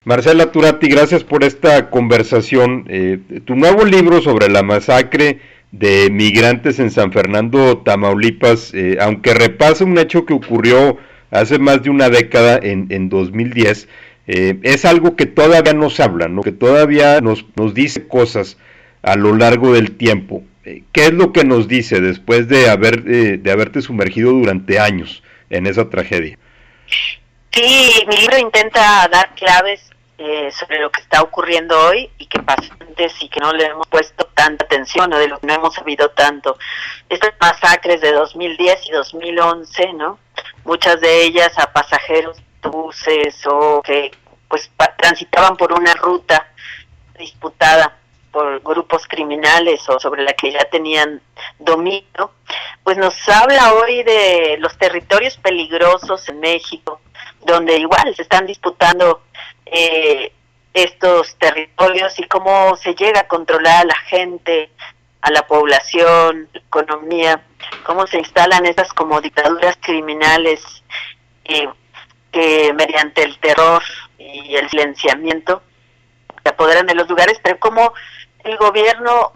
Marcela Turati, gracias por esta conversación. Tu nuevo libro sobre la masacre de migrantes en San Fernando, Tamaulipas, aunque repasa un hecho que ocurrió hace más de una década, en 2010, es algo que todavía nos habla, ¿no? Que todavía nos dice cosas a lo largo del tiempo. ¿Qué es lo que nos dice después de haberte sumergido durante años en esa tragedia? Sí, mi libro intenta dar claves sobre lo que está ocurriendo hoy y que pasó antes y que no le hemos puesto tanta atención o de lo que no hemos sabido tanto. Estas masacres de 2010 y 2011, ¿no? Muchas de ellas a pasajeros de buses o que pues transitaban por una ruta disputada por grupos criminales o sobre la que ya tenían dominio, pues nos habla hoy de los territorios peligrosos en México, donde igual se están disputando estos territorios y cómo se llega a controlar a la gente, a la población, la economía, cómo se instalan estas como dictaduras criminales que mediante el terror y el silenciamiento se apoderan de los lugares, pero cómo el gobierno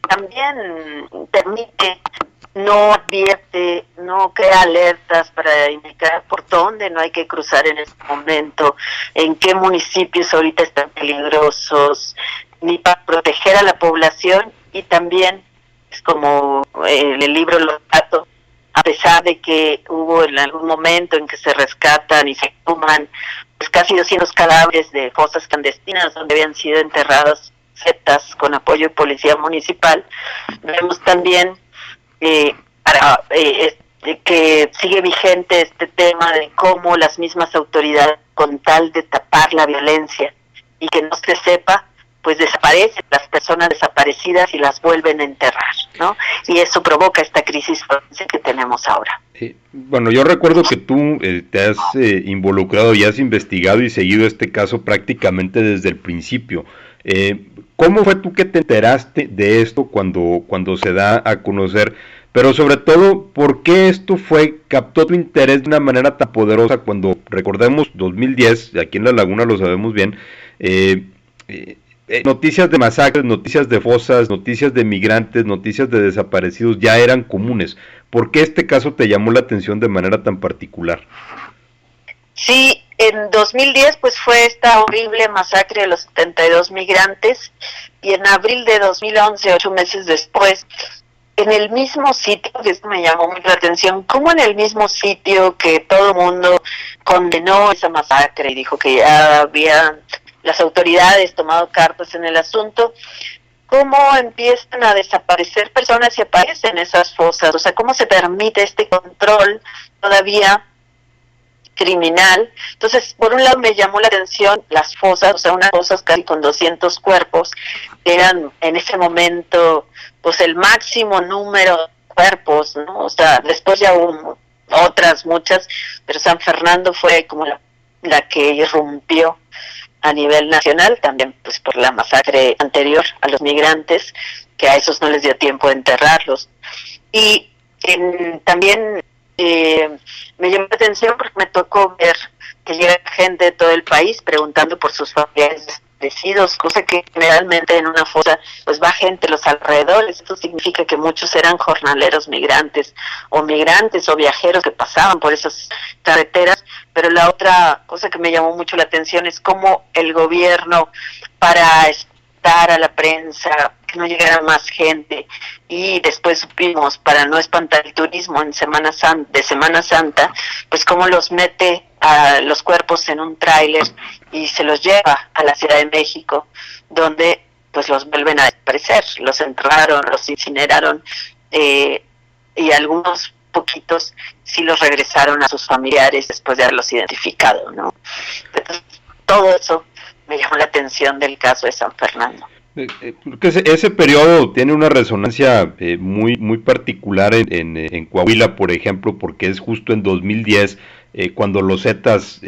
también permite, no advierte, no crea alertas para indicar por dónde no hay que cruzar en este momento, en qué municipios ahorita están peligrosos, ni para proteger a la población. Y también, es como en el libro lo trato, a pesar de que hubo en algún momento en que se rescatan y se toman pues casi 200 cadáveres de fosas clandestinas donde habían sido enterradas cetas con apoyo de policía municipal, vemos también que sigue vigente este tema de cómo las mismas autoridades, con tal de tapar la violencia y que no se sepa, pues desaparecen las personas desaparecidas y las vuelven a enterrar, ¿no? Y eso provoca esta crisis forense que tenemos ahora. Bueno, yo recuerdo que tú te has involucrado y has investigado y seguido este caso prácticamente desde el principio. ¿Cómo fue tú que te enteraste de esto cuando se da a conocer? Pero sobre todo, ¿por qué esto captó tu interés de una manera tan poderosa cuando, recordemos, 2010, aquí en La Laguna lo sabemos bien, noticias de masacres, noticias de fosas, noticias de migrantes, noticias de desaparecidos ya eran comunes? ¿Por qué este caso te llamó la atención de manera tan particular? Sí, en 2010 pues fue esta horrible masacre de los 72 migrantes, y en abril de 2011, 8 meses después, en el mismo sitio, que esto me llamó mucho la atención, como en el mismo sitio que todo el mundo condenó esa masacre y dijo que ya habían las autoridades tomado cartas en el asunto, cómo empiezan a desaparecer personas y aparecen esas fosas, o sea, cómo se permite este control todavía criminal. Entonces, por un lado me llamó la atención las fosas, o sea, unas fosas casi con 200 cuerpos, eran en ese momento pues el máximo número de cuerpos, ¿no? O sea, después ya hubo otras muchas, pero San Fernando fue como la que irrumpió a nivel nacional, también pues por la masacre anterior a los migrantes, que a esos no les dio tiempo de enterrarlos. Y también me llamó la atención porque me tocó ver que llega gente de todo el país preguntando por sus familiares desaparecidos, cosa que generalmente en una fosa pues va gente a los alrededores. Esto significa que muchos eran jornaleros migrantes o viajeros que pasaban por esas carreteras. Pero la otra cosa que me llamó mucho la atención es cómo el gobierno, para espantar a la prensa, que no llegara más gente, y después supimos, para no espantar el turismo en Semana Santa, pues cómo los mete a los cuerpos en un tráiler y se los lleva a la Ciudad de México, donde pues los vuelven a desaparecer, los enterraron, los incineraron, y algunos poquitos sí los regresaron a sus familiares después de haberlos identificado, ¿no? Entonces, todo eso me llamó la atención del caso de San Fernando. Porque ese periodo tiene una resonancia muy particular en Coahuila, por ejemplo, porque es justo en 2010 cuando los Zetas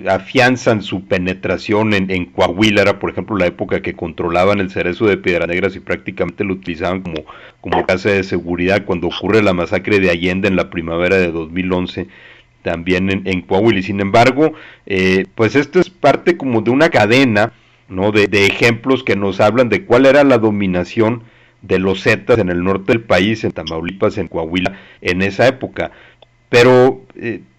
afianzan su penetración en Coahuila. Era, por ejemplo, la época que controlaban el Cerezo de Piedras Negras y prácticamente lo utilizaban como casa de seguridad cuando ocurre la masacre de Allende en la primavera de 2011. también en Coahuila. Y sin embargo, pues esto es parte como de una cadena, ¿no? De ejemplos que nos hablan de cuál era la dominación de los zetas en el norte del país, en Tamaulipas, en Coahuila, en esa época. Pero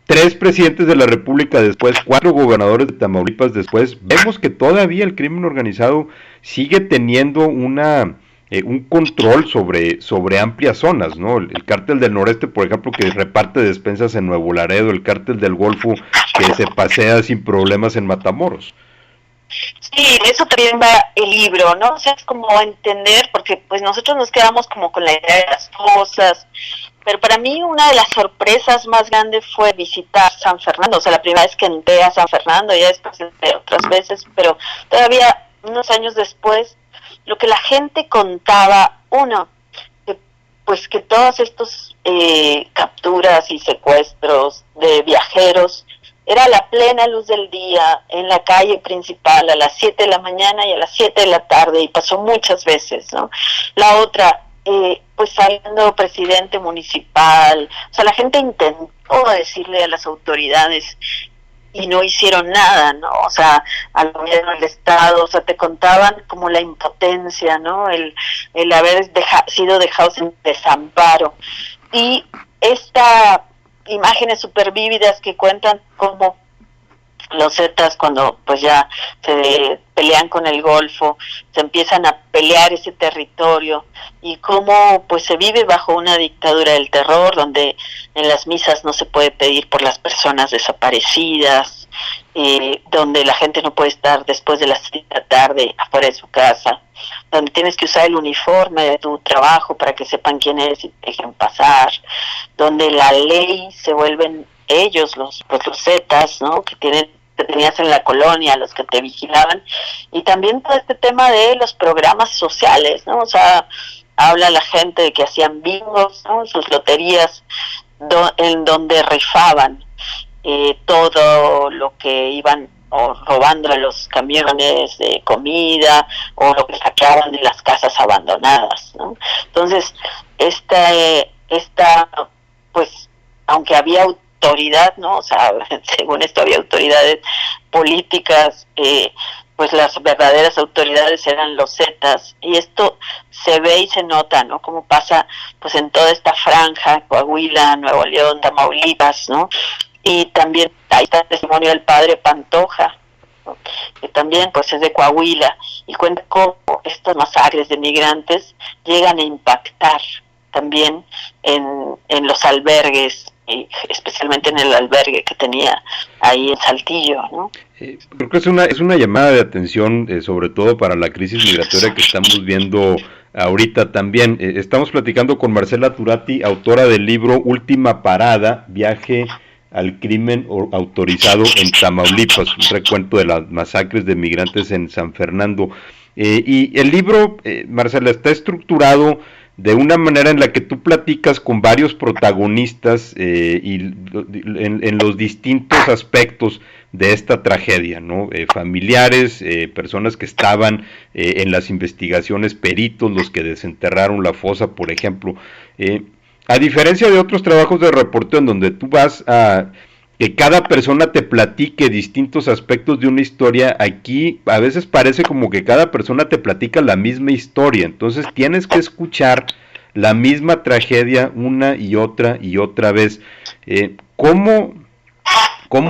3 presidentes de la República después, 4 gobernadores de Tamaulipas después, vemos que todavía el crimen organizado sigue teniendo un control sobre amplias zonas, ¿no? El cártel del Noreste, por ejemplo, que reparte despensas en Nuevo Laredo, el cártel del Golfo, que se pasea sin problemas en Matamoros. Sí, de eso también va el libro, ¿no? O sea, es como entender, porque pues nosotros nos quedamos como con la idea de las cosas, pero para mí una de las sorpresas más grandes fue visitar San Fernando, o sea, la primera vez que entré a San Fernando, ya después de otras veces, pero todavía unos años después, lo que la gente contaba, pues que todos estos capturas y secuestros de viajeros era a la plena luz del día, en la calle principal, a las 7 de la mañana y a las 7 de la tarde, y pasó muchas veces, ¿no? La otra, pues saliendo presidente municipal, o sea, la gente intentó decirle a las autoridades y no hicieron nada, ¿no? O sea, al gobierno del Estado, o sea, te contaban como la impotencia, ¿no? El haber sido dejados en desamparo. Y esta imágenes súper vívidas que cuentan cómo los zetas, cuando pues ya se pelean con el Golfo, se empiezan a pelear ese territorio, y cómo pues se vive bajo una dictadura del terror, donde en las misas no se puede pedir por las personas desaparecidas, donde la gente no puede estar después de las 7 de la tarde afuera de su casa, donde tienes que usar el uniforme de tu trabajo para que sepan quién eres y te dejen pasar, donde la ley se vuelven ellos, los zetas, ¿no? Que tenías en la colonia, los que te vigilaban, y también todo este tema de los programas sociales, ¿no? O sea, habla la gente de que hacían bingos, ¿no? Sus loterías, en donde rifaban todo lo que iban o robando a los camiones de comida, o lo que saqueaban de las casas abandonadas, ¿no? Entonces, esta pues, aunque había autoridad, ¿no? O sea, según esto había autoridades políticas, pues las verdaderas autoridades eran los zetas, y esto se ve y se nota, ¿no? Como pasa pues en toda esta franja, Coahuila, Nuevo León, Tamaulipas, ¿no? Y también ahí está el testimonio del padre Pantoja, ¿no? Que también pues es de Coahuila, y cuenta cómo estas masacres de migrantes llegan a impactar también en los albergues, especialmente en el albergue que tenía ahí en Saltillo, ¿no? Creo que es una llamada de atención, sobre todo para la crisis migratoria que estamos viendo ahorita también. Estamos platicando con Marcela Turati, autora del libro Última Parada, viaje al crimen autorizado en Tamaulipas, un recuento de las masacres de migrantes en San Fernando. Y el libro, Marcela, está estructurado de una manera en la que tú platicas con varios protagonistas y en los distintos aspectos de esta tragedia, ¿no? Familiares, personas que estaban en las investigaciones, peritos, los que desenterraron la fosa, por ejemplo. A diferencia de otros trabajos de reporteo en donde tú vas a que cada persona te platique distintos aspectos de una historia, aquí a veces parece como que cada persona te platica la misma historia, entonces tienes que escuchar la misma tragedia una y otra vez. ¿Cómo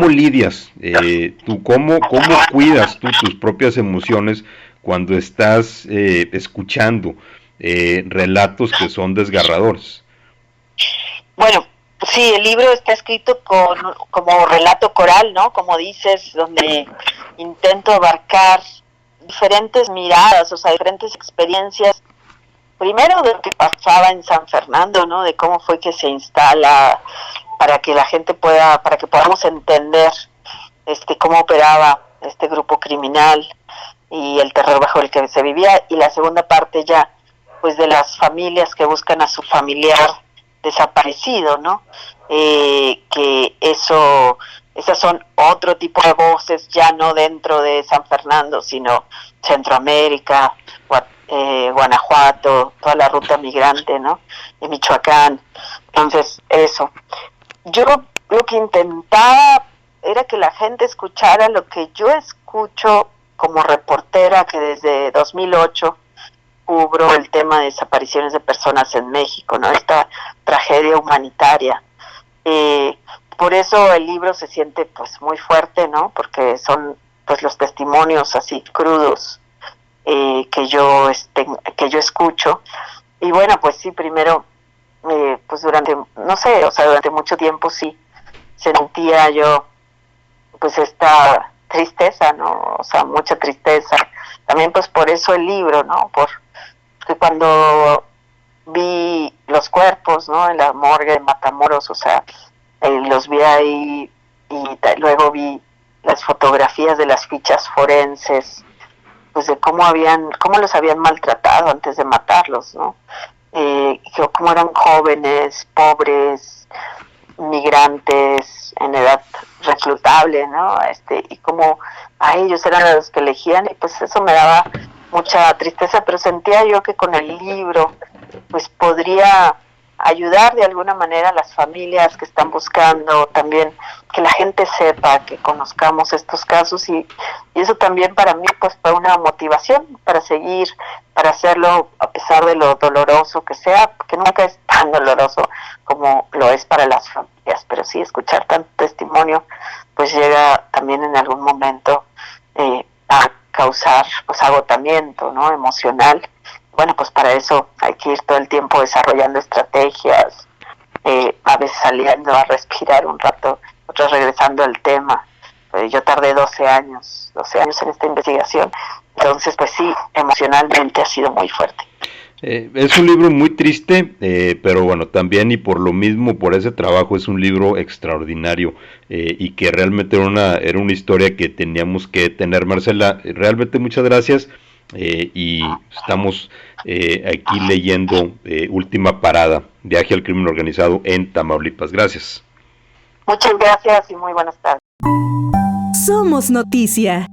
lidias? ¿Cómo cuidas tú tus propias emociones cuando estás escuchando relatos que son desgarradores? Bueno, sí, el libro está escrito como relato coral, ¿no? Como dices, donde intento abarcar diferentes miradas, o sea, diferentes experiencias. Primero de lo que pasaba en San Fernando, ¿no? De cómo fue que se instala para que la gente para que podamos entender cómo operaba este grupo criminal y el terror bajo el que se vivía. Y la segunda parte ya, pues de las familias que buscan a su familiar desaparecido, ¿no? Que esas son otro tipo de voces, ya no dentro de San Fernando, sino Centroamérica, Guanajuato, toda la ruta migrante, ¿no? De Michoacán. Entonces, eso. Yo lo que intentaba era que la gente escuchara lo que yo escucho como reportera, que desde 2008 cubro el tema de desapariciones de personas en México, ¿no? Esta tragedia humanitaria. Por eso el libro se siente pues muy fuerte, ¿no? Porque son pues los testimonios así crudos que yo escucho. Y bueno, pues sí, primero pues durante, no sé, o sea, durante mucho tiempo sí sentía yo pues esta tristeza, ¿no? O sea, mucha tristeza. También pues por eso el libro, ¿no? Porque cuando vi los cuerpos, ¿no? En la morgue de Matamoros, o sea, los vi ahí y luego vi las fotografías de las fichas forenses, pues de cómo los habían maltratado antes de matarlos, ¿no? Cómo eran jóvenes, pobres, migrantes en edad reclutable, ¿no? Y como a ellos eran los que elegían, y pues eso me daba mucha tristeza, pero sentía yo que con el libro pues podría ayudar de alguna manera a las familias que están buscando, también que la gente sepa, que conozcamos estos casos, y eso también para mí pues fue una motivación para seguir, para hacerlo a pesar de lo doloroso que sea, que nunca es tan doloroso como lo es para las familias, pero sí escuchar tanto testimonio pues llega también en algún momento a causar pues agotamiento, ¿no? Emocional. Bueno, pues para eso hay que ir todo el tiempo desarrollando estrategias, a veces saliendo a respirar un rato, otras regresando al tema. Yo tardé 12 años en esta investigación, entonces pues sí, emocionalmente ha sido muy fuerte. Es un libro muy triste, pero bueno, también y por lo mismo, por ese trabajo, es un libro extraordinario y que realmente era una historia que teníamos que tener. Marcela, realmente muchas gracias y estamos aquí leyendo Última Parada, Viaje al Crimen Organizado en Tamaulipas. Gracias. Muchas gracias y muy buenas tardes. Somos Noticia.